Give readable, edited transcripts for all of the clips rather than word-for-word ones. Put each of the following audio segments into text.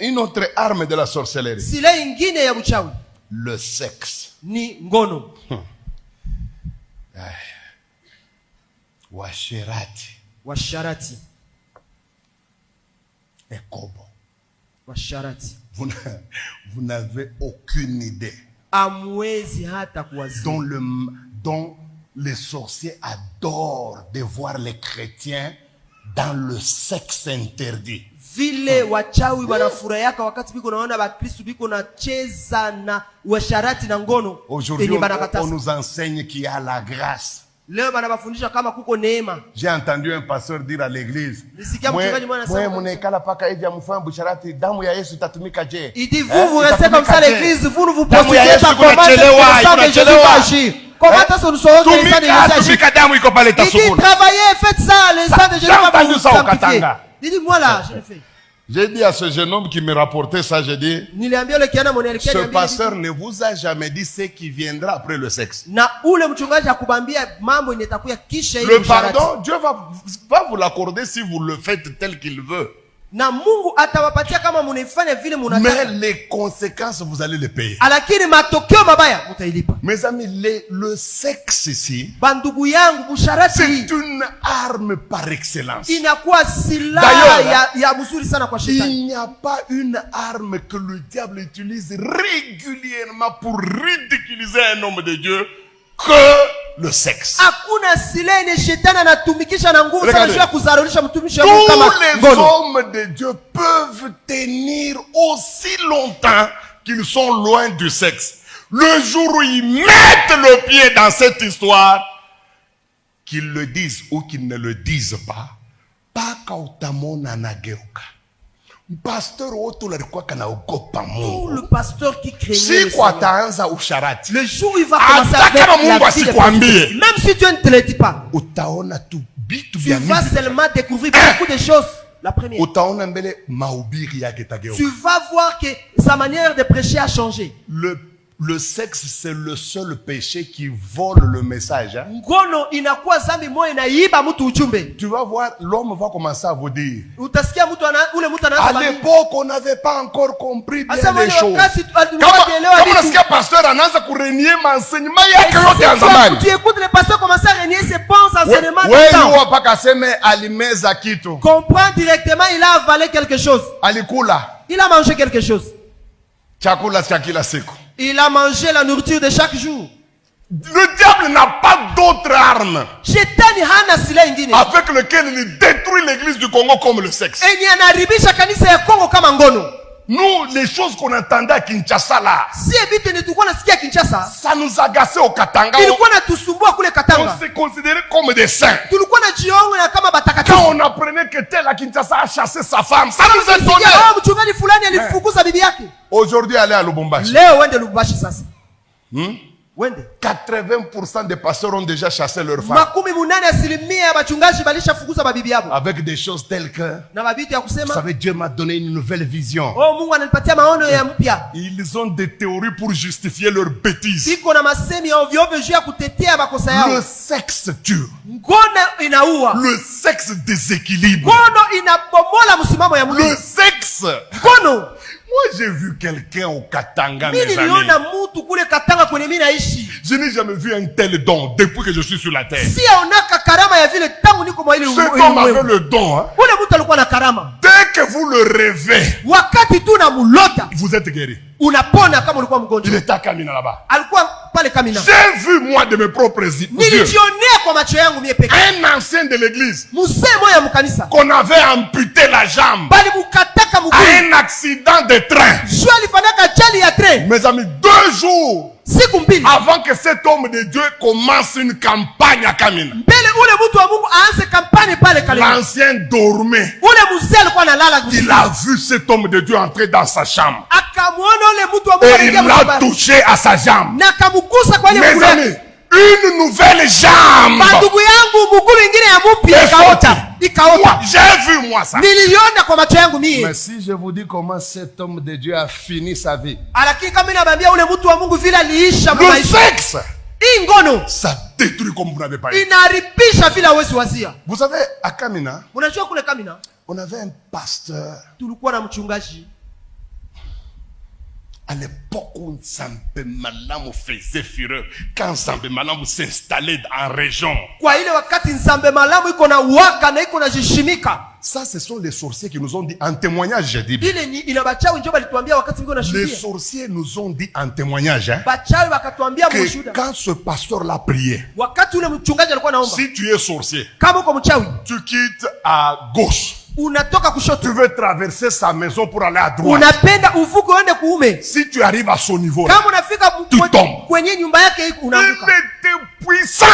une autre arme de la sorcellerie. Sila ingine ya buchawi. Le sexe. Ni ngono. Washarati. Et kobo. Washarati. Vous n'avez aucune idée. Amwezi hata kuwazia. Dont les sorciers adorent de voir les chrétiens dans le sexe interdit. Vile wachawi wanafurahia wakati biko naona bakristo biko na cheza na washarati na ngono. Aujourd'hui on nous enseigne qu'il y a la grâce. Leo banabafundisha kama kuko neema. J'ai entendu un pasteur dire à l'église, il dit vous restez comme ça à l'église, vous ne vous prostituez pas. Comment ça nous serons que les sangs de Jésus agissent? Il dit travaillez, faites ça, les sangs de Jésus va vous sanctifier. Il dit moi là, je le fais. J'ai dit à ce jeune homme qui me rapportait ça, j'ai dit, ce pasteur ne vous a jamais dit ce qui viendra après le sexe. Le pardon, Dieu va vous l'accorder si vous le faites tel qu'il veut. Mais les conséquences, vous allez les payer. Mes amis, le sexe ici, c'est une arme par excellence. D'ailleurs, il n'y a pas une arme que le diable utilise régulièrement pour ridiculiser un homme de Dieu que le sexe. Regardez, tous les hommes de Dieu peuvent tenir aussi longtemps qu'ils sont loin du sexe. Le jour où ils mettent le pied dans cette histoire, qu'ils le disent ou qu'ils ne le disent pas, pasteur tout le pasteur qui craignait le jour où il va commencer avec la vie, même si Dieu ne te le dit pas, tu vas seulement découvrir beaucoup de choses. La première, tu vas voir que sa manière de prêcher a changé. Le sexe, c'est le seul péché qui vole le message. Hein? Tu vas voir, l'homme va commencer à vous dire. À l'époque, on n'avait pas encore compris bien les choses. Comment est-ce que le pasteur a renié mon enseignement? Tu écoutes le pasteur commencer à renier ses bons enseignements. Comprends directement, il a avalé quelque chose. Il a mangé quelque chose. Il a mangé la nourriture de chaque jour. Le diable n'a pas d'autre arme avec lequel il détruit l'église du Congo comme le sexe. Nous, les choses qu'on entendait à Kinshasa là, ça nous agaçait au Katanga. On s'est considéré comme des saints. Quand on apprenait que tel à Kinshasa a chassé sa femme, ça nous étonnait. Aujourd'hui, allez à Lubumbashi. 80% des pasteurs ont déjà chassé leurs femmes. Avec des choses telles que, vous savez, Dieu m'a donné une nouvelle vision. Ils ont des théories pour justifier leurs bêtises. Le sexe tue. Le sexe déséquilibre. Le sexe. Moi, j'ai vu quelqu'un au Katanga, mes amis. Je n'ai jamais vu un tel don depuis que je suis sur la terre. Cet homme avait le don. Hein? Dès que vous le rêvez, vous êtes guéri. Il était à Kamina là-bas. J'ai vu moi de mes propres yeux un ancien de l'église qu'on avait amputé la jambe à un accident de train. Mes amis, 2 jours avant que cet homme de Dieu commence une campagne à Kamina, l'ancien dormait. Il a vu cet homme de Dieu entrer dans sa chambre et il l'a touché à sa jambe. Mes amis, une nouvelle jambe. J'ai vu moi ça. Mais si je vous dis comment cet homme de Dieu a fini sa vie, le sexe, ça détruit comme vous n'avez pas eu. Vous savez, à Kamina, On avait un pasteur. Tulikuwa na mchungaji. À l'époque où Nzambe Malamu faisait fureur, quand Nzambe Malamu s'installait en région. Kwa ile wakati Nzambe Malamu iko na waka na iko na jishimika. Ça, ce sont les sorciers qui nous ont dit en témoignage, j'ai dit. Les sorciers nous ont dit en témoignage que quand ce pasteur l'a prié, si tu es sorcier, tu quittes à gauche. Tu veux traverser sa maison pour aller à droite. Si tu arrives à son niveau, tu tombes. Il était puissant,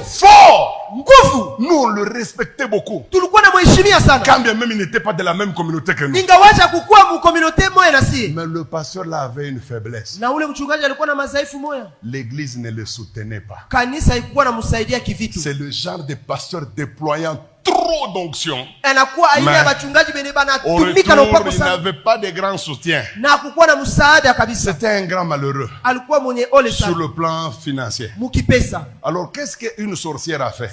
fort. Nous on le respectait beaucoup. Quand bien même il n'était pas de la même communauté que nous. Mais le pasteur là avait une faiblesse. L'église ne le soutenait pas. C'est le genre de pasteur déployant trop d'onction. Mais au retour, il n'avait pas de grand soutien. C'était un grand malheureux sur le plan financier. Alors qu'est-ce qu'une sorcière a fait?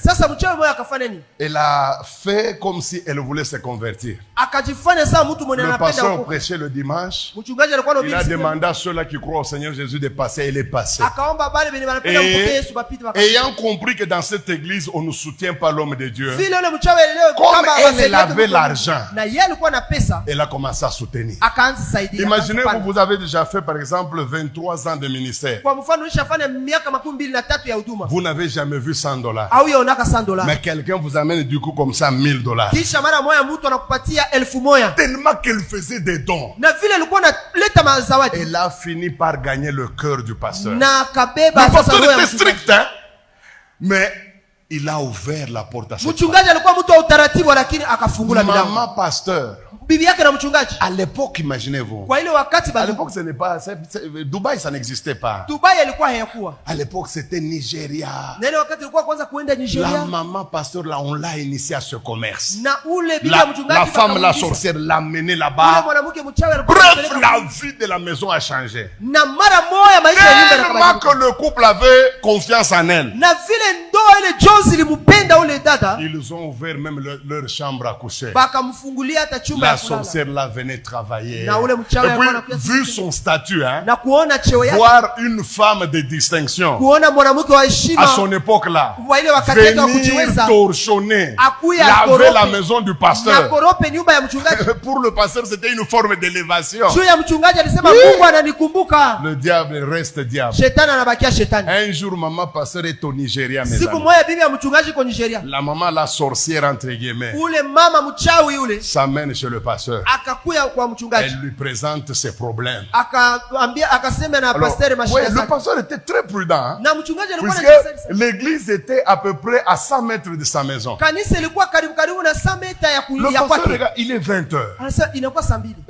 Elle a fait comme si elle voulait se convertir. Le pasteur prêchait le dimanche. Il a demandé à ceux-là qui croient au Seigneur Jésus de passer, et il est passé. Et ayant compris que dans cette église on ne soutient pas l'homme de Dieu, comme elle avait l'argent, elle a commencé à soutenir. Imaginez que vous avez déjà fait par exemple 23 ans de ministère. Vous n'avez jamais vu $100. Mais quelqu'un vous amène du coup comme ça $1000. Tellement qu'elle faisait des dons. Elle a fini par gagner le cœur du pasteur. Le pasteur était strict, hein? Mais il a ouvert la porte à cette femme. Maman pasteur. À l'époque, imaginez-vous. À l'époque, ce n'est pas Dubaï, ça n'existait pas. À l'époque, c'était Nigeria. La maman pasteur, là, on l'a initié à ce commerce. La femme, la sorcière, l'a menée là-bas. Bref, la vie de la maison a changé. Tellement que le couple avait confiance en elle. Ils ont ouvert même leur chambre à coucher. La sorcière là venait travailler. Et puis, vu son statut, hein, voir une femme de distinction à son époque là, venir torchonner, laver la maison du pasteur. Pour le pasteur, c'était une forme d'élévation. Le diable reste diable. Un jour, maman pasteur est au Nigeria. La maman, la sorcière entre guillemets, s'amène chez le pasteur. Elle lui présente ses problèmes. Alors, le pasteur était très prudent, hein, puisque l'église était à peu près à 100 mètres de sa maison. Le pasteur regarde, il est 20 heures.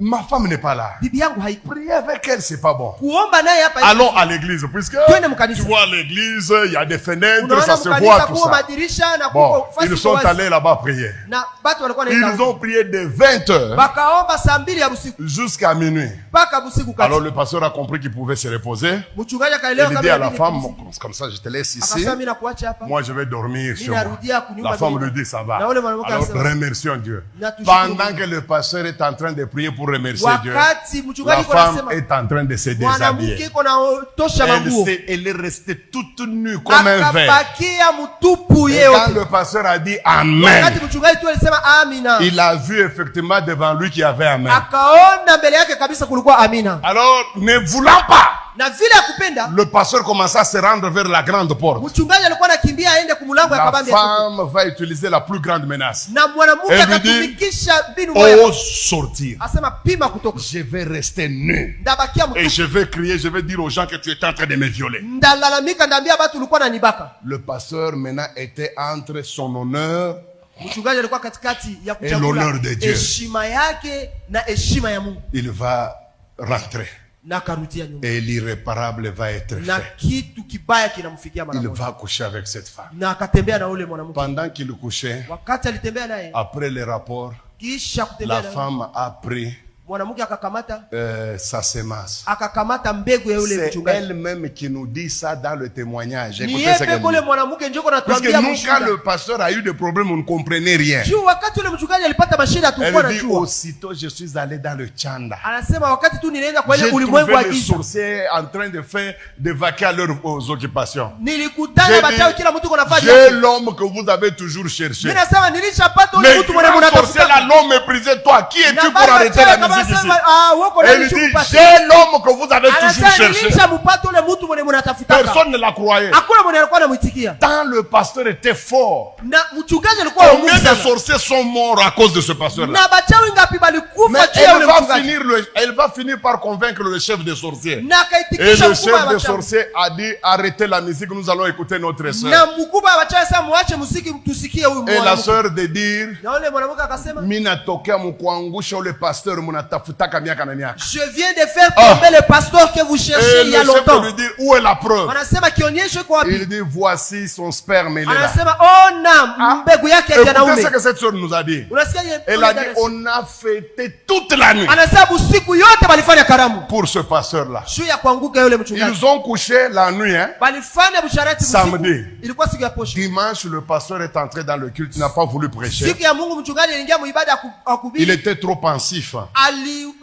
Ma femme n'est pas là. Prier avec elle, c'est pas bon. Allons à l'église, puisque tu vois l'église, il y a des fenêtres, ça se voit tout ça. Bon, ils sont allés là-bas prier. Ils ont prié de 20 heures jusqu'à minuit. Alors le pasteur a compris qu'il pouvait se reposer. Il dit à la femme, comme ça je te laisse ici, moi je vais dormir chez moi. La femme lui dit ça va. Alors remercions Dieu. Pendant que le pasteur est en train de prier pour remercier Dieu, la femme est en train de se déshabiller. Elle est restée toute nue comme un verre. Et quand le pasteur a dit Amen, il a vu effectivement devant lui qu'il y avait Amen. Alors, ne voulant pas, le pasteur commença à se rendre vers la grande porte. La femme va utiliser la plus grande menace. Elle lui dit, ose sortir. Je vais rester nu. Et je vais crier, je vais dire aux gens que tu es en train de me violer. Le pasteur maintenant était entre son honneur et l'honneur de Dieu. Il va rentrer. Et l'irréparable va être fait. Il va coucher avec cette femme. Pendant qu'il couchait, après les rapports, la femme a pris Mwanamke akakamata sa semence. akakamata mbegu ya yule C'est mchungaji. elle-même qui nous dit ça dans le témoignage. Ni Écoutez ce qu'elle yeye kule dit. mwanamke njoko Parce que natuambia nous, quand mshuhuda. le pasteur a eu des problèmes, on ne comprenait rien. Juu wakati yule mchungaji alipata mashida Elle tulikuwa dit, najua. aussitôt je suis allé dans le Tchanda. Anasema wakati tu nilienda kwa ile J'ai ulimwengu wa trouvé les giza. sorciers en train de faire des vaquer à leurs occupations. Nilikutana J'ai bachawi dit, kila mtu kuna fanya. j'ai l'homme que vous avez toujours cherché. Mimi nasema nilishapata Mais yule mtu mwenye grand sorcier là, mnatafuta. l'homme méprisait toi. Qui es-tu Na pour baba arrêter chawi la kama musique ici? anasema wako na Elle dit, nishumpata. j'ai l'homme que vous avez toujours Anasema cherché. nilishampata yule mtu mwenye mnatafuta. Personne ne la croyait. Hakuna mwenye alikuwa anamuitikia. Tant le pasteur était fort. Na mchungaji alikuwa wa Combien Mungu de sana. sorciers sont morts à cause de ce pasteur-là? Na bachawi ngapi balikufa Mais juu ya yule elle va finir par convaincre le chef des sorciers. Na Et akaitikisha le mkubwa chef wa des bachawi. sorciers a dit, arrêtez la musique, nous allons écouter notre sœur. Na mkubwa wa bachawi sasa muache muziki tusikie huyu Et la mwanamke. sœur de dire, Na yule mwanamke akasema minatokea mkuangusha ule pasteur munatafutaka miaka na miaka. je viens de faire tomber le pasteur que vous cherchez Et il y a le chef longtemps. lui dit, où est la preuve? Wanasema kionyesho kwa wapi? Il dit, voici son sperme, il est là. Anasema ona mbegu yake ya Écoutez wanaume. ce que cette sœur nous a dit. Unasikia yeye? Elle a dit, on a fêté toute la nuit Anasema usiku yote balifanya karamu. pour ce pasteur-là. Juu ya kuanguka yule mchungaji. Ils ont couché la nuit, hein. Balifanya busharati usiku. Samedi. Ilikuwa siku ya posho. Dimanche, le pasteur est entré dans le culte, il n'a pas voulu prêcher. Siku ya Mungu mchungaji aliingia muibada ya Il kuhubiri. était trop pensif.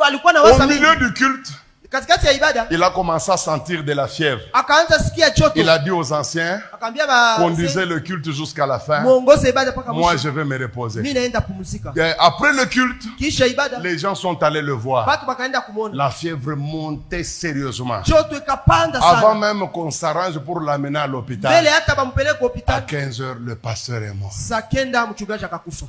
Alikuwa na Au wasa milieu mingi. du culte, Katikati ya ibada il a commencé à sentir de la fièvre. akaanza sikia joto. Il a dit aux anciens, Akaambia ba conduisez le culte jusqu'à la fin. muongoze ibada mpaka Moi, mwisho. je vais me reposer. Mimi naenda pumzika. Et après le culte, Kisha ibada les gens sont allés le voir. watu wakaenda kumuona. La fièvre montait sérieusement. Joto ikapanda Avant sana. même qu'on s'arrange pour l'amener à Mbele l'hôpital, hata bampeleke à hospitali. 15 heures, le pasteur est mort. Saa kenda mchungaji akakufa.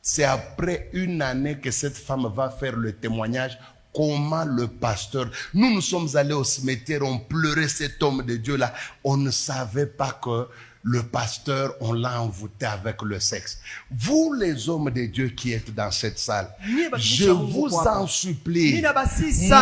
C'est après une année que cette femme va faire le témoignage. Comment le pasteur, nous sommes allés au cimetière, on pleurait cet homme de Dieu-là. On ne savait pas que le pasteur, on l'a envoûté avec le sexe. Vous, les hommes de Dieu qui êtes dans cette salle, je vous en supplie,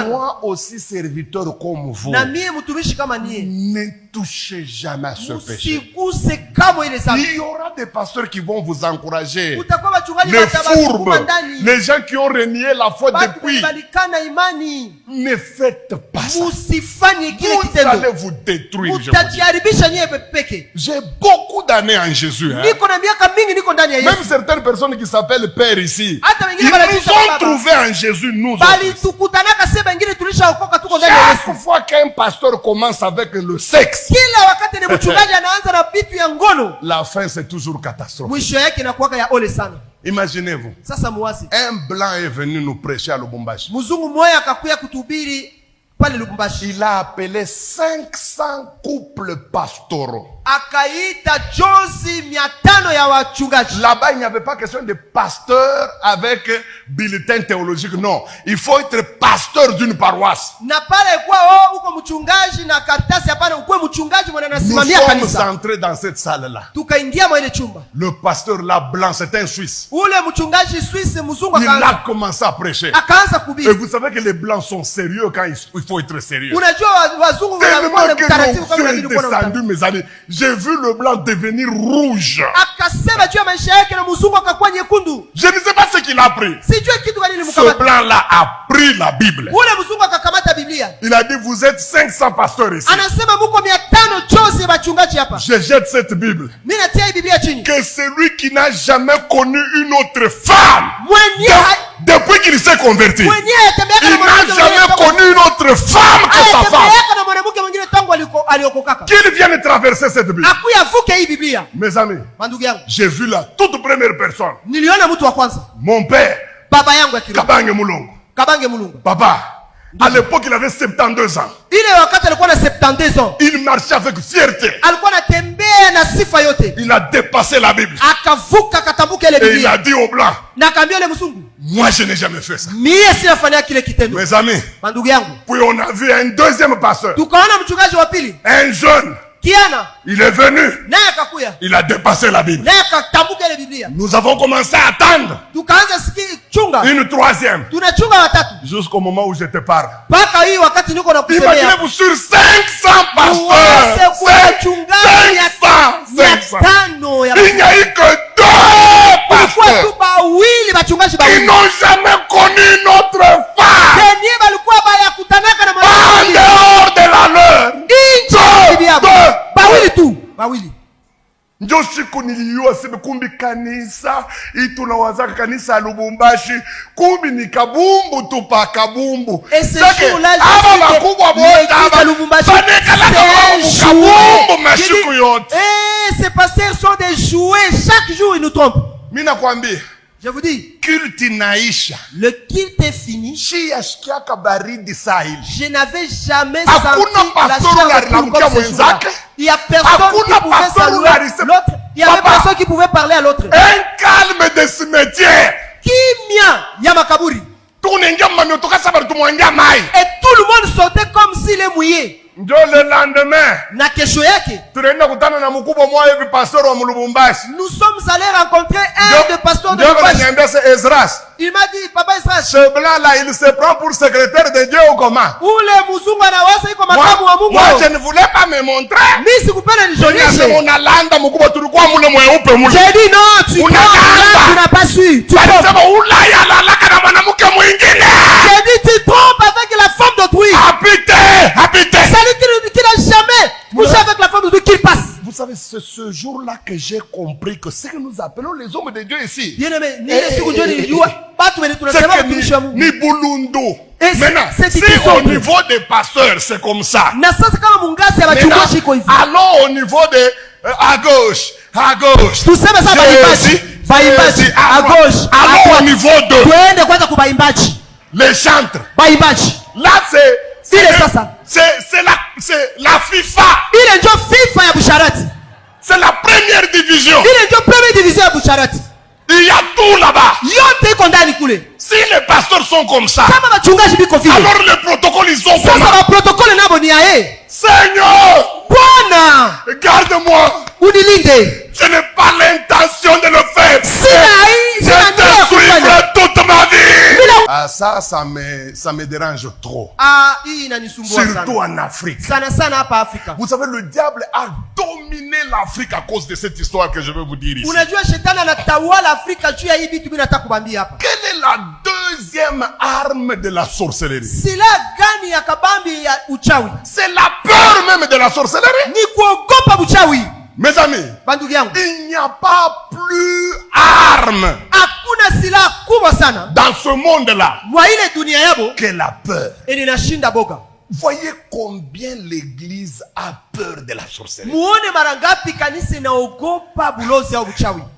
moi aussi serviteur comme vous, na mie mtumishi kama nie, ne touchez jamais à ce péché. usiguse kamwe ile dhambi. Il y aura des pasteurs qui vont vous encourager. Utakuwa wachungaji Les watabasukuma fourbes, ndani. les gens qui ont renié la foi Watu depuis, balikana imani. ne faites pas ça. Musifanye kile Vous kitendo. allez vous détruire. Je vous dis. Mutajiharibisha nyewe peke. J'ai beaucoup d'années en Jésus. Hein. Niko na miaka mingi niko ndani ya Même Yesu. certaines personnes qui s'appellent Père ici, Hata wengine ils wanajiita nous ont baba. trouvés en Jésus, nous autres. Bali tukutanaka sema ingine tulishaokoka tuko ndani ya Chaque Yesu. fois qu'un pasteur commence avec le sexe, Kila wakati ni mchungaji anaanza na vitu ya ngono, la fin c'est toujours catastrophe. mwisho yake inakuwa ya ole sana. Imaginez-vous, Sasa muwazi, un blanc est venu nous prêcher à Lubumbashi. mzungu mmoja akakuya kutuhubiri pale Lubumbashi. Il a appelé 500 couples pastoraux. Akaita jozi 500 ya wachungaji. Là-bas, il n'y avait pas question de pasteur avec bulletin théologique. Non, il faut être pasteur d'une paroisse. Na pale kwa uko mchungaji na karatasi hapana, ukwe mchungaji mwana Nous anasimamia sommes kanisa. entrés dans cette salle-là. Tukaingia mwa ile chumba. Le pasteur là, blanc, c'est un Suisse. Ule mchungaji Swiss mzungu Il a akaanza commencé à prêcher. akaanza Et kuhubiri. vous savez que les blancs sont sérieux quand il faut être sérieux. Unajua wazungu Tellement wanakuwa que mtaratibu kama l'onction est unabidi kuwa na descendu, mes amis. J'ai vu le blanc devenir rouge. akasema juu ya maisha yake na mzungu akakuwa nyekundu. Je ne sais pas ce qu'il a pris. Sijui kitu gani Ce nilimkamata. blanc-là a pris la Bible. Ule mzungu akakamata Biblia. Il a dit, vous êtes 500 pasteurs ici. Anasema muko 500 jozi wachungaji hapa. Je jette cette Bible. Mimi natia hii Biblia chini. Que celui qui n'a jamais connu une autre femme, depuis qu'il s'est converti, il n'a jamais connu une autre femme que sa femme, qu'il vienne traverser cette Bible. Mes amis, j'ai vu la toute première personne, mon père, Kabange Moulongo. Papa, à l'époque il avait 72 ans. Il marchait avec fierté. Il a dépassé la Bible. Et il a dit au blanc, moi je n'ai jamais fait ça. Mes amis, puis on a vu un deuxième pasteur, un jeune. Il est venu. Il a dépassé la Bible. Nous avons commencé à attendre une troisième. Jusqu'au moment où je te parle. Imaginez-vous sur 500 pasteurs. 500. Il n'y a eu que 2 pasteurs qui n'ont jamais connu notre femme. sibe kumbi kanisa itunawazaka kanisa ya Lubumbashi kumbi ni kabumbu tupa kabumbu. Et ce jour-là, aba bakubwa bota Lubumbashi, c'est kabumbu mashiku yote. Ces pasteurs sont des jouets. Chaque jour, ils nous trompent. Mina kwambia, je vous dis, culte inaisha. Le culte est fini. Je n'avais jamais senti la chaleur comme ce jour-là. Il n'y a personne qui pouvait saluer l'autre. Il n'y avait personne qui pouvait parler à l'autre. Un calme de cimetière. Kimia Yamakaburi. Et tout le monde sortait comme s'il est mouillé. Le lendemain, na kesho yake nous sommes allés rencontrer un des pasteurs de Lubumbashi. Il m'a dit, papa Esdras, ce blanc là il se prend pour secrétaire de Dieu ou comment? Moi je ne voulais pas me montrer. J'ai dit non, tu n'as pas su. J'ai dit tu trompes avec la femme d'autrui. Celui qui n'a jamais couché avec la femme d'autrui qu'il passe. Vous savez, c'est ce jour-là que j'ai compris que ce que nous appelons les hommes de Dieu ici, ni Bulundu. Maintenant, si au niveau des pasteurs, c'est comme ça. Maintenant, allons au niveau de à gauche. Jésus, à gauche. Allons au niveau de les chantres. Là, c'est la FIFA. C'est la première division. Il y a tout là-bas. Si les pasteurs sont comme ça, alors les protocoles ils sont comme ça. Seigneur, garde-moi. Je n'ai pas l'intention de le faire. Je te suivrai toute ma vie. Ah, ça me dérange trop. Surtout en Afrique. Vous savez, le diable a dominé l'Afrique à cause de cette histoire que je vais vous dire ici. Quelle est la deuxième arme de la sorcellerie? C'est la peur même de la sorcellerie. Mes amis, il n'y a pas plus arme dans ce monde-là que la peur. Voyez combien l'église a peur de la sorcellerie.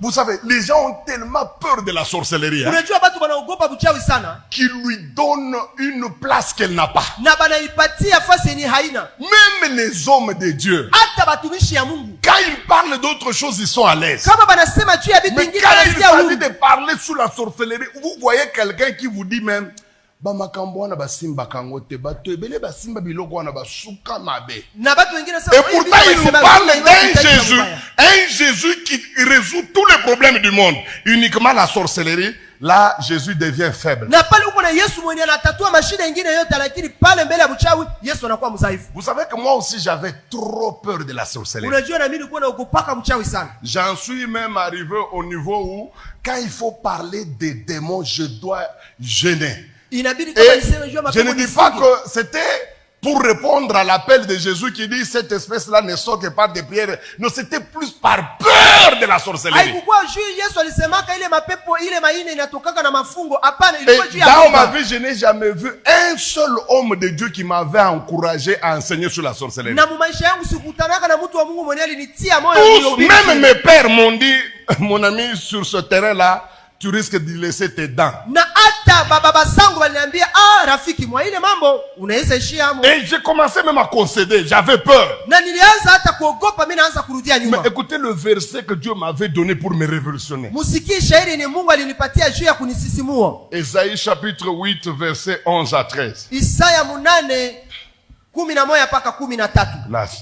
Vous savez, les gens ont tellement peur de la sorcellerie qu'ils lui donnent une place qu'elle n'a pas. Même les hommes de Dieu, quand ils parlent d'autres choses, ils sont à l'aise. Mais quand il s'agit de parler sous la sorcellerie, vous voyez quelqu'un qui vous dit même, et pourtant il nous parle d'un Jésus, un Jésus qui résout tous les problèmes du monde. Uniquement la sorcellerie, là Jésus devient faible. Vous savez que moi aussi j'avais trop peur de la sorcellerie. J'en suis même arrivé au niveau où quand il faut parler des démons, je dois gêner. Et je ne dis pas que c'était pour répondre à l'appel de Jésus qui dit cette espèce-là ne sort que par des prières. Non, c'était plus par peur de la sorcellerie. Et dans ma vie, je n'ai jamais vu un seul homme de Dieu qui m'avait encouragé à enseigner sur la sorcellerie. Tous, même mes pères m'ont dit, mon ami, sur ce terrain-là, tu risques de laisser tes dents. Et j'ai commencé même à concéder, j'avais peur. Mais écoutez le verset que Dieu m'avait donné pour me révolutionner. Ésaïe chapitre 8, verset 11 à 13.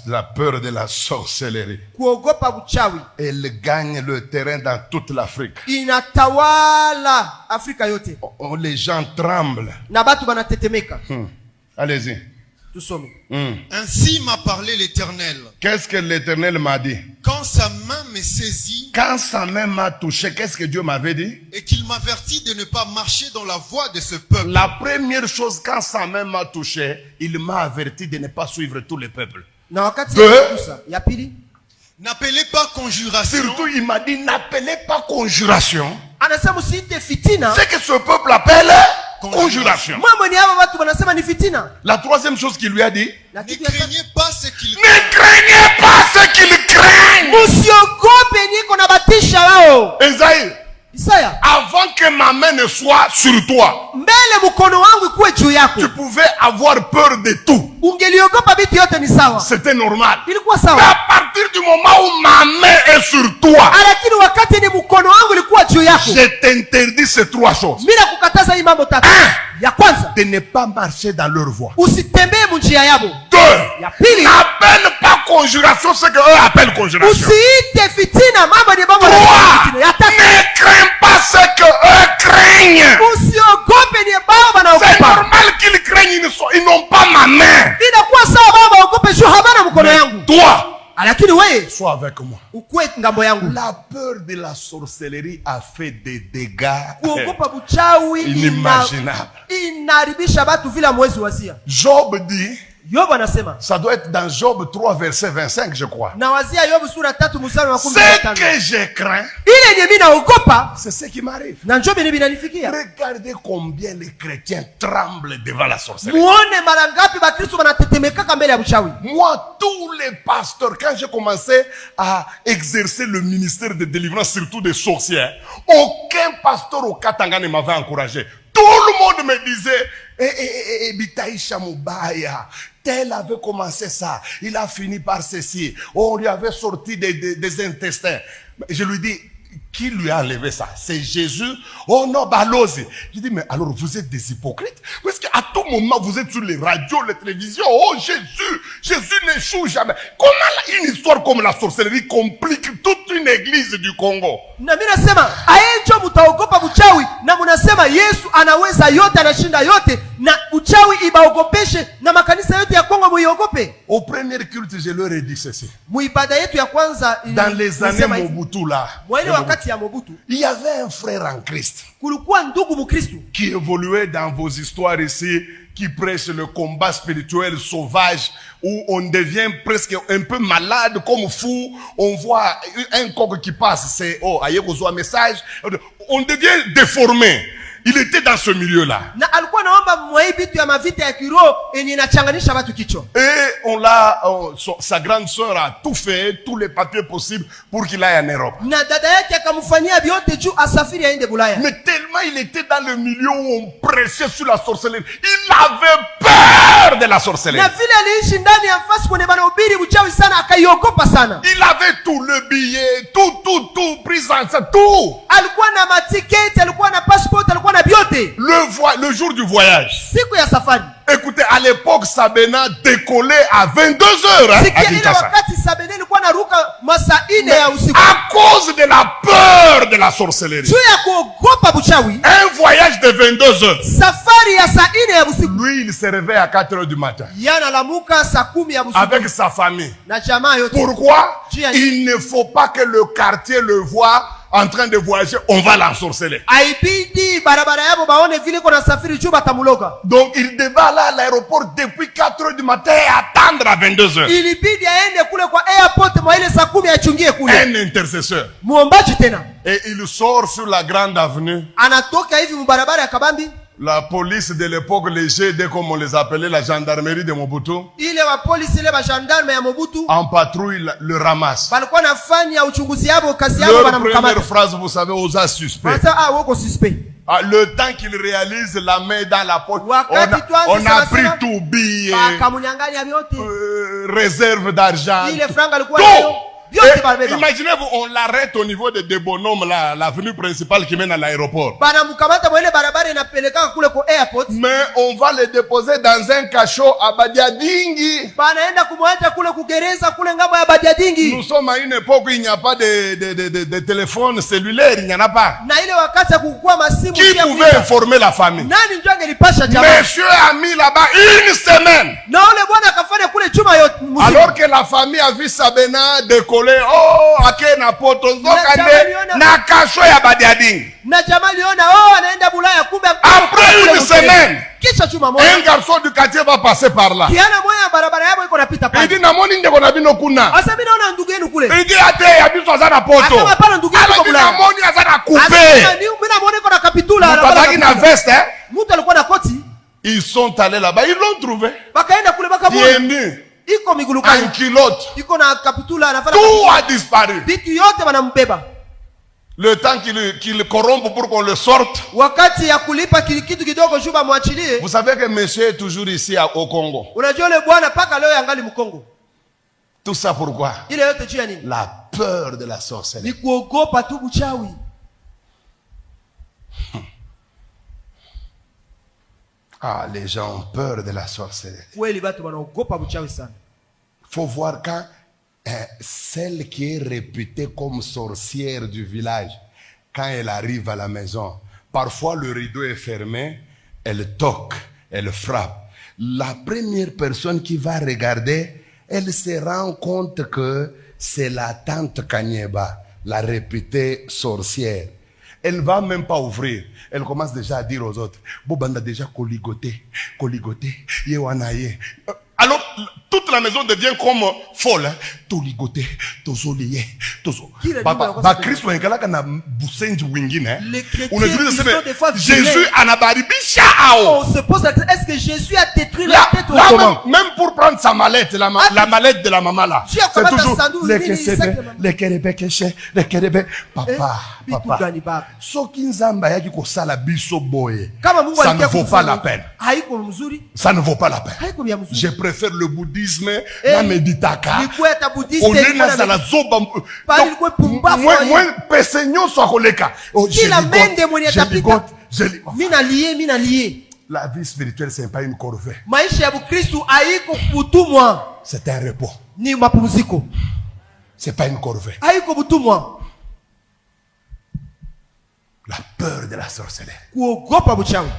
La peur de la sorcellerie. Elle gagne le terrain dans toute l'Afrique. Les gens tremblent. Allez-y. Ainsi m'a parlé l'Éternel. Qu'est-ce que l'Éternel m'a dit? Quand sa main me saisit, quand sa main m'a touché, qu'est-ce que Dieu m'avait dit? Et qu'il m'avertit de ne pas marcher dans la voie de ce peuple. La première chose, quand sa main m'a touché, il m'a averti de ne pas suivre tous les peuples. N'appelez pas conjuration. Surtout, il m'a dit, n'appelez pas conjuration. Anasema usiite fitina. C'est que ce peuple appelle conjuration. Mambo ni hapa watu wanasema ni fitina. La troisième chose qu'il lui a dit, Ne craignez pas ce qu'ils ne craignez pas ce qu'ils craignent. Usiogope niko nabatisha wao. Esaïe, Isaya, avant que ma main ne soit sur toi, mbele mkono wangu ikuwe juu yako, tu pouvais avoir peur de tout. ungeliogopa vitu yote ni sawa. C'était normal. Ilikuwa Mais sawa. à partir du moment où ma main est sur toi, Lakini wakati ni mkono wangu ilikuwa juu yako, je t'interdis ces trois choses. mimi nakukataza hii mambo tatu. Ya kwanza, De ne pas marcher dans leur voie. usitembee njia yao. Deux, Ya pili, n'appelle pas conjuration ce que eux appellent conjuration. usiite fitina mambo ni mambo Trois, fitina. Ya tatu, ne crains pas ce que eux craignent. usiogope ni bao C'est wanaogopa. normal qu'ils craignent, ils n'ont pas ma main. Inakuwa sawa bao waogope juu habana mkono yangu. Toi, Lakini wewe sois avec moi. ukue ngambo yangu. La peur de la sorcellerie a fait des dégâts Kuogopa buchawi inimaginable. inaharibisha watu vile mwezi wazia. Job dit, Yobu anasema, ça doit être dans Job 3 verset 25 je crois. na wazia Yobu sura 3 mstari wa Ce 15. que je crains, Ile yenye mimi naogopa c'est ce qui m'arrive. na njoo mimi binanifikia. Regardez combien les chrétiens tremblent devant la sorcellerie. Muone mara ngapi Bakristo wanatetemeka mbele ya buchawi. Moi, tous les pasteurs, quand j'ai commencé à exercer le ministère de délivrance, surtout des sorcières, aucun pasteur au Katanga ne m'avait encouragé. Tout le monde me disait, Bitaïcha Moubaya, tel avait commencé ça, il a fini par ceci, on lui avait sorti des intestins. Je lui dis, qui lui a enlevé ça? C'est Jésus? Oh non, Balozi. Je dis, mais alors vous êtes des hypocrites? Parce qu'à tout moment, vous êtes sur les radios, les télévisions. Oh Jésus n'échoue jamais. Comment une histoire comme la sorcellerie complique toute une église du Congo? Na mimi nasema aenjo mtaogopa buchawi na mnasema Yesu anaweza yote, anashinda yote, na uchawi ibaogopeshe na makanisa yote ya Kongo muiogope. Au premier culte, je leur ai dit ceci. Muibada yetu ya kwanza dans les années Mobutu là, wakati ya Mobutu, il y avait un frère en Christ kulikuwa ndugu mkristo qui évoluait dans vos histoires ici, qui prêche le combat spirituel sauvage, où on devient presque un peu malade, comme fou. On voit un coq qui passe, c'est aïe un message. On devient déformé. Il était dans ce milieu-là. Na alikuwa naomba mwaibitu ya mavita ya kiroho yenye inachanganisha watu kichwa. Et on l'a, sa grande sœur a tout fait, tous les papiers possibles pour qu'il aille en Europe. Na dada yake akamfanyia vyote juu asafiri aende Bulaya. Mais tellement il était dans le milieu où on prêchait sur la sorcellerie, il avait peur de la sorcellerie. Na vile aliishi ndani ya nafasi kwenye banahubiri uchawi sana, akaiogopa sana. Il avait tout, le billet, tout, prise en charge, tout. Alikuwa na matiketi, alikuwa na passport, alikuwa na vyote. Le jour du voyage. Siku ya safari. Écoutez, à l'époque, Sabena décollait à 22h. Hein, à cause de la peur de la sorcellerie. Un voyage de 22h. Lui, il se réveille à 4h du matin. Avec sa famille. Pourquoi? Il ne faut pas que le quartier le voie en train de voyager, on va l'ensorceler. Donc il devait aller à l'aéroport depuis 4h du matin et attendre à 22h. Un intercesseur. Et il sort sur la grande avenue. La police de l'époque, les GD comme on les appelait, la gendarmerie de Mobutu, en patrouille le ramasse. Leur première phrase, vous savez, aux suspect. Le temps qu'il réalise la main dans la poche, on a pris tout, billets, réserve d'argent, tout. Imaginez-vous, on l'arrête au niveau de Debonom, l'avenue principale qui mène à l'aéroport. Mais on va le déposer dans un cachot à Badiadingi. Nous sommes à une époque où il n'y a pas de téléphone cellulaire, il n'y en a pas. Qui pouvait informer la famille? Monsieur a mis là-bas une semaine. Alors que la famille a vu Sabena décoller. Congolais, oh, akena poto zokande na kasho ya badiading. Na jamaa liona oh anaenda Bulaya kumbe après une semaine. Kisha chuma moja. Un garçon du quartier va passer par là. Kiana moya barabara yabo iko napita pale. Il dit namoni ndeko na bino kuna. Asa mimi naona ndugu yenu kule. Il dit ate ya biso azana poto. Asa hapana ndugu yenu kwa Bulaya. Namoni azana coupe. Asa mimi naona iko na kapitula. Mtabaki na veste hein. Mtu alikuwa na koti. Ils sont allés là-bas, ils l'ont trouvé. Bakaenda kule bakamwona. Il est nu. Iko migulukani. En culotte. Iko na kapitula anafanya. Tout a disparu. Vitu yote wanambeba. Le temps qu'il corrompt pour qu'on le sorte. Wakati ya kulipa kitu kidogo juba mwachilie. Vous savez que monsieur est toujours ici au Congo. Unajua le bwana paka leo yangali mkongo. Tout ça pourquoi? Ile yote juu ya nini? La peur de la sorcellerie. Ni kuogopa tu uchawi. Ah, les gens ont peur de la sorcellerie. Kweli watu wanaogopa uchawi sana. Faut voir quand celle qui est réputée comme sorcière du village, quand elle arrive à la maison, parfois le rideau est fermé, elle toque, elle frappe. La première personne qui va regarder, elle se rend compte que c'est la tante Kanyeba, la réputée sorcière. Elle ne va même pas ouvrir. Elle commence déjà à dire aux autres, Bobanda déjà coligoté, yewanaye. Alors, toute la maison devient comme folle. Hein? Toligoté, tozolié, tozo. Ba Christ wengalaka na busenji wingine. Les chrétiens qui sont des fois Jésus anabaribisha ao. On se pose la question, est-ce que Jésus a détruit la tête au comment? Même pour prendre sa mallette, la mallette de la maman là. C'est toujours le kerebe keche, le kerebe. Papa. Soki nzamba yaki kosala biso boye. Ça ne vaut pas la peine. Ça ne vaut pas la peine. Je préfère le bouddhisme na meditaka. On est dans la zoba. Moi, pesenyo so koleka. Mina lié. La vie spirituelle c'est pas une corvée. Maisha ya Bukristo haiko kutumwa. C'est un repos. Ni mapumziko. C'est pas une corvée. Haiko kutumwa. La peur de la sorcellerie. Kuogopa uchawi.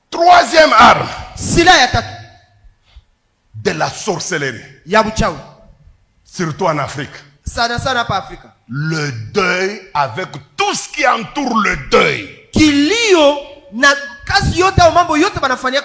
Troisième arme. Silaha ya tatu. De la sorcellerie. Ya uchawi. Surtout en Afrique. Sana sana pa Afrika. Le deuil avec tout ce qui entoure le deuil. Kilio na kazi yote au mambo yote wanafanya